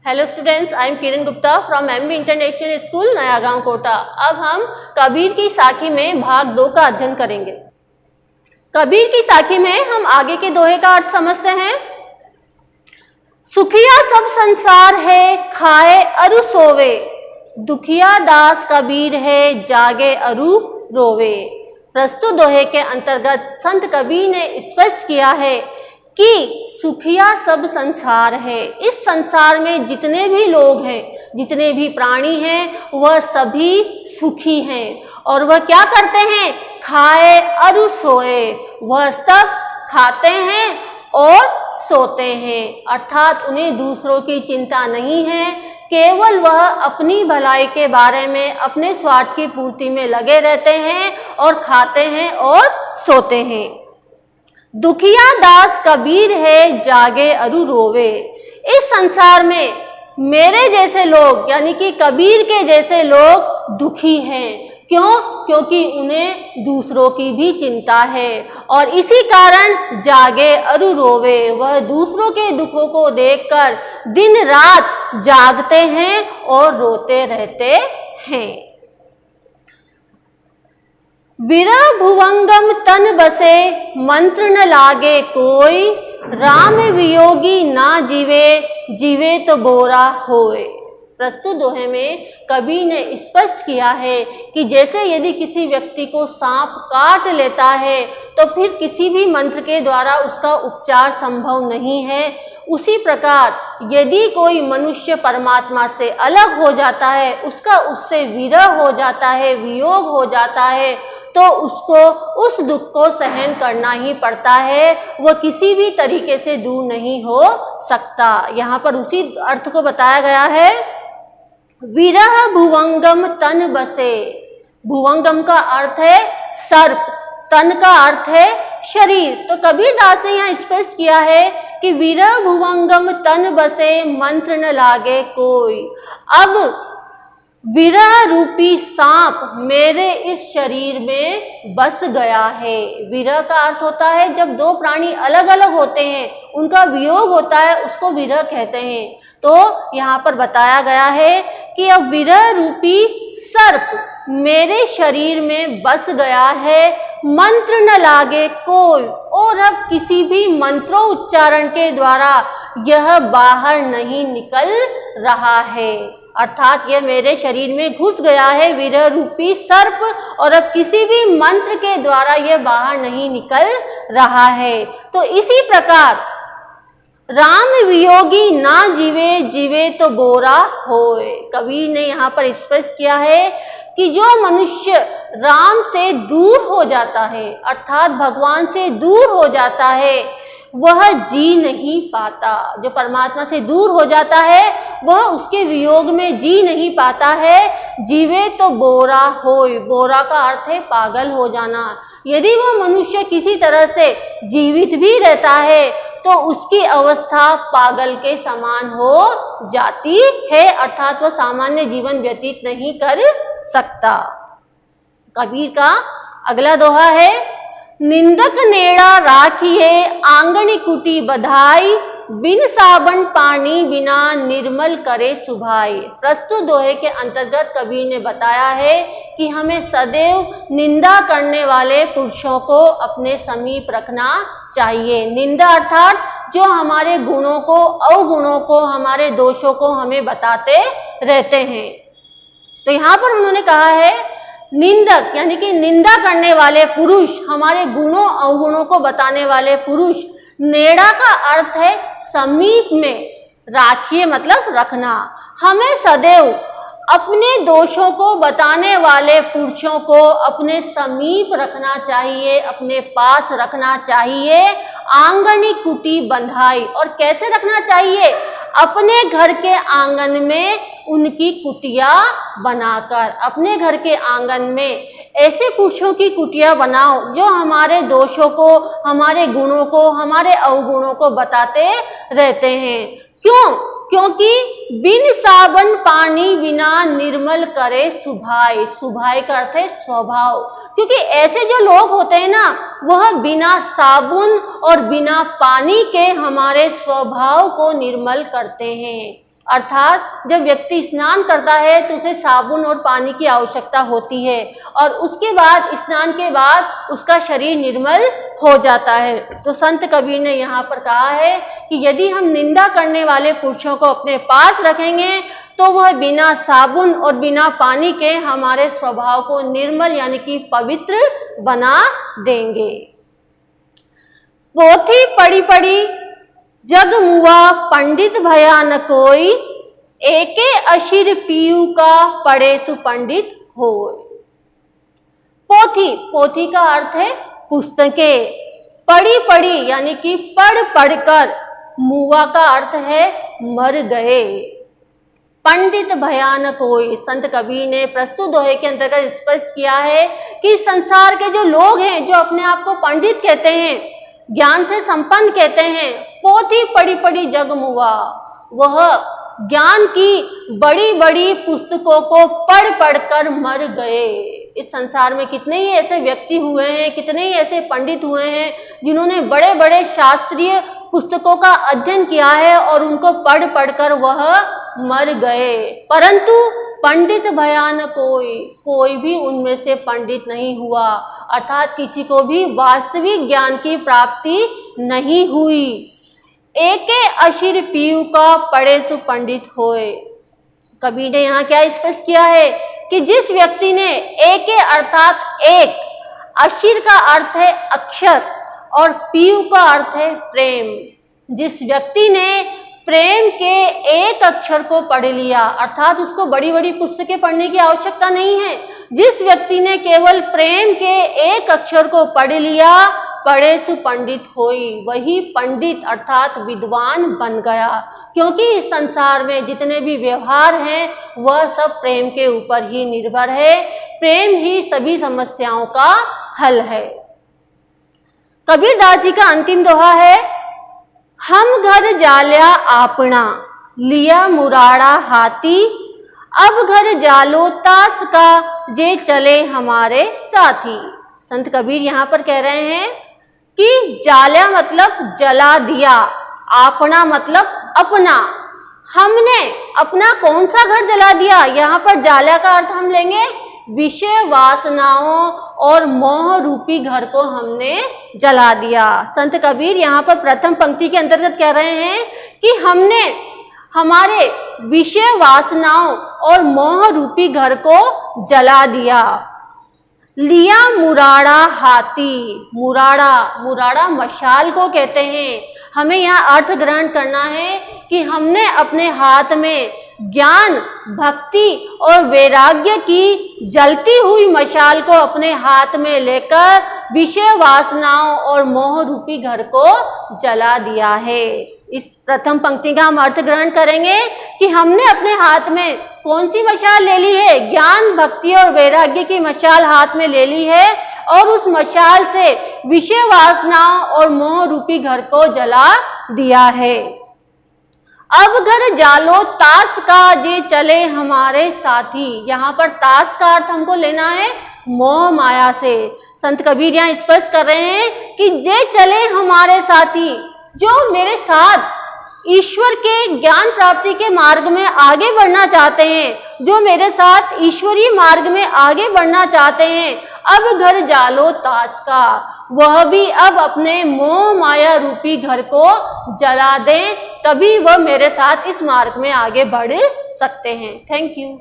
Hello students, I am Kiran Gupta from MB international school नया गांव कोटा। अब हम कबीर की साखी में भाग 2 का अध्ययन करेंगे। कबीर की साखी में हम आगे के दोहे का अर्थ समझते हैं। सुखिया सब संसार है, खाए अरु सोवे, दुखिया दास कबीर है, जागे अरु रोवे। प्रस्तुत दोहे के अंतर्गत संत कबीर ने स्पष्ट किया है कि सुखिया सब संसार है। इस संसार में जितने भी लोग हैं, जितने भी प्राणी हैं, वह सभी सुखी हैं। और वह क्या करते हैं? खाए अरु सोए। वह सब खाते हैं और सोते हैं, अर्थात उन्हें दूसरों की चिंता नहीं है। केवल वह अपनी भलाई के बारे में, अपने स्वार्थ की पूर्ति में लगे रहते हैं और खाते हैं और सोते हैं। दुखिया दास कबीर है, जागे अरु रोवे। इस संसार में मेरे जैसे लोग यानी कि कबीर के जैसे लोग दुखी हैं। क्यों? क्योंकि उन्हें दूसरों की भी चिंता है और इसी कारण जागे अरु रोवे। वह दूसरों के दुखों को देखकर दिन रात जागते हैं और रोते रहते हैं। विरह भुवंगम तन बसे, मंत्र न लागे कोई, राम वियोगी ना जीवे, जीवे तो बोरा होए। प्रस्तुत दोहे में कबीर ने स्पष्ट किया है कि जैसे यदि किसी व्यक्ति को सांप काट लेता है तो फिर किसी भी मंत्र के द्वारा उसका उपचार संभव नहीं है, उसी प्रकार यदि कोई मनुष्य परमात्मा से अलग हो जाता है, उसका उससे विरह हो जाता है, वियोग हो जाता है, तो उसको उस दुख को सहन करना ही पड़ता है। वह किसी भी तरीके से दूर नहीं हो सकता। यहाँ पर उसी अर्थ को बताया गया है। विरह भुवंगम तन बसे। भुवंगम का अर्थ है सर्प, तन का अर्थ है शरीर। तो कबीर दास ने यहाँ स्पष्ट किया है कि विरह भुवंगम तन बसे, मंत्र न लागे कोई। अब विरह रूपी सांप मेरे इस शरीर में बस गया है। विरह का अर्थ होता है जब दो प्राणी अलग अलग होते हैं, उनका वियोग होता है, उसको विरह कहते हैं। तो यहाँ पर बताया गया है कि अब विरह रूपी सर्प मेरे शरीर में बस गया है, मंत्र न लागे कोई, और अब किसी भी मंत्रोच्चारण के द्वारा यह बाहर नहीं निकल रहा है। अर्थात यह मेरे शरीर में घुस गया है विरह रूपी सर्प, और अब किसी भी मंत्र के द्वारा यह बाहर नहीं निकल रहा है। तो इसी प्रकार राम वियोगी ना जीवे, जीवे तो बोरा होए। कबीर ने यहाँ पर स्पष्ट किया है कि जो मनुष्य राम से दूर हो जाता है, अर्थात भगवान से दूर हो जाता है, वह जी नहीं पाता। जो परमात्मा से दूर हो जाता है वह उसके वियोग में जी नहीं पाता है। जीवे तो बोरा होय। बोरा का अर्थ है पागल हो जाना। यदि वह मनुष्य किसी तरह से जीवित भी रहता है तो उसकी अवस्था पागल के समान हो जाती है, अर्थात वह सामान्य जीवन व्यतीत नहीं कर सकता। कबीर का अगला दोहा है, निंदक नेड़ा राखिए, आंगन कुटी बधाई, बिन साबन पानी बिना निर्मल करे सुभाई। प्रस्तुत दोहे के अंतर्गत कबीर ने बताया है कि हमें सदैव निंदा करने वाले पुरुषों को अपने समीप रखना चाहिए। निंदा अर्थात जो हमारे गुणों को, अवगुणों को, हमारे दोषों को हमें बताते रहते हैं। तो यहाँ पर उन्होंने कहा है निंदक यानी कि निंदा करने वाले पुरुष, हमारे गुणों अवगुणों को बताने वाले पुरुष। नेड़ा का अर्थ है समीप में, राखिए मतलब रखना। हमें सदैव अपने दोषों को बताने वाले पुरुषों को अपने समीप रखना चाहिए, अपने पास रखना चाहिए। आंगनी कुटी बंधाई, और कैसे रखना चाहिए? अपने घर के आंगन में उनकी कुटिया बनाकर। अपने घर के आंगन में ऐसे पुरुषों की कुटिया बनाओ जो हमारे दोषों को, हमारे गुणों को, हमारे अवगुणों को बताते रहते हैं। क्यों? क्योंकि बिन साबन पानी बिना निर्मल करे सुभाई। सुभाई का अर्थ है स्वभाव। क्योंकि ऐसे जो लोग होते हैं ना, वह बिना साबुन और बिना पानी के हमारे स्वभाव को निर्मल करते हैं। अर्थात जब व्यक्ति स्नान करता है तो उसे साबुन और पानी की आवश्यकता होती है और उसके बाद स्नान के बाद उसका शरीर निर्मल हो जाता है। तो संत कबीर ने यहाँ पर कहा है कि यदि हम निंदा करने वाले पुरुषों को अपने पास रखेंगे तो वह बिना साबुन और बिना पानी के हमारे स्वभाव को निर्मल यानी कि पवित्र बना देंगे। पोथी पढ़ी पढ़ी जग मुआ पंडित भया न कोई, एके अशिर पीयू का पढ़े सुपंडित होय। पोथी, पोथी का अर्थ है पुस्तकें, पढ़ी पढ़ी यानी कि पढ़ पढ़कर, मुआ का अर्थ है मर गए, पंडित भया न कोई। संत कबीर ने प्रस्तुत दोहे के अंतर्गत स्पष्ट किया है कि संसार के जो लोग हैं, जो अपने आप को पंडित कहते हैं, ज्ञान से संपन्न कहते हैं, पोथी पढ़ी पढ़ी जग मुआ, वह ज्ञान की बड़ी बड़ी पुस्तकों को पढ़ पढ़कर मर गए। इस संसार में कितने ही ऐसे व्यक्ति हुए हैं, कितने ही ऐसे पंडित हुए हैं जिन्होंने बड़े बड़े शास्त्रीय पुस्तकों का अध्ययन किया है और उनको पढ़ पढ़कर वह मर गए, परंतु पंडित भया न कोई, कोई भी उनमें से पंडित नहीं हुआ, अर्थात किसी को भी वास्तविक ज्ञान की प्राप्ति नहीं हुई। एके अशिर पीयू का पढ़े सु पंडित होए। कबीर ने यहाँ क्या स्पष्ट किया है कि जिस व्यक्ति ने एके अर्थात एक, अशिर का अर्थ है अक्षर और पीयू का अर्थ है प्रेम, जिस व्यक्ति ने प्रेम के एक अक्षर को पढ़ लिया, अर्थात उसको बड़ी बड़ी पुस्तकें पढ़ने की आवश्यकता नहीं है, जिस व्यक्ति ने केवल प्रेम के एक अक्षर को पढ़ लिया, पढ़े सु पंडित होई, वही पंडित अर्थात विद्वान बन गया। क्योंकि इस संसार में जितने भी व्यवहार हैं वह सब प्रेम के ऊपर ही निर्भर है, प्रेम ही सभी समस्याओं का हल है। कबीरदास जी का अंतिम दोहा है, हम घर जाल्या आपना, लिया मुराड़ा हाथी, अब घर जालो तास का, जे चले हमारे साथी। संत कबीर यहाँ पर कह रहे हैं कि जाल्या मतलब जला दिया, आपना मतलब अपना। हमने अपना कौन सा घर जला दिया? यहाँ पर जाल्या का अर्थ हम लेंगे विषय वासनाओं और मोह रूपी घर को हमने जला दिया। संत कबीर यहाँ पर प्रथम पंक्ति के अंतर्गत कह रहे हैं कि हमने हमारे विषय वासनाओं और मोह रूपी घर को जला दिया। लिया मुराड़ा हाथी, मुराड़ा, मुराड़ा मशाल को कहते हैं। हमें यहाँ अर्थ ग्रहण करना है कि हमने अपने हाथ में ज्ञान, भक्ति और वैराग्य की जलती हुई मशाल को अपने हाथ में लेकर विषय वासनाओं और मोह रूपी घर को जला दिया है। इस प्रथम पंक्ति का हम अर्थ ग्रहण करेंगे कि हमने अपने हाथ में कौन सी मशाल ले ली है? ज्ञान, भक्ति और वैराग्य की मशाल हाथ में ले ली है और उस मशाल से विषय वासनाओं और मोह रूपी घर को जला दिया है। अब घर जालो तास का, जे चले हमारे साथी। यहाँ पर तास का अर्थ हमको लेना है मोह माया से। संत कबीर यहाँ स्पष्ट कर रहे हैं कि जे चले हमारे साथी, जो मेरे साथ ईश्वर के ज्ञान प्राप्ति के मार्ग में आगे बढ़ना चाहते हैं, जो मेरे साथ ईश्वरीय मार्ग में आगे बढ़ना चाहते हैं, अब घर जालो ताज का, वह भी अब अपने मोह माया रूपी घर को जला दें, तभी वह मेरे साथ इस मार्ग में आगे बढ़ सकते हैं। Thank you.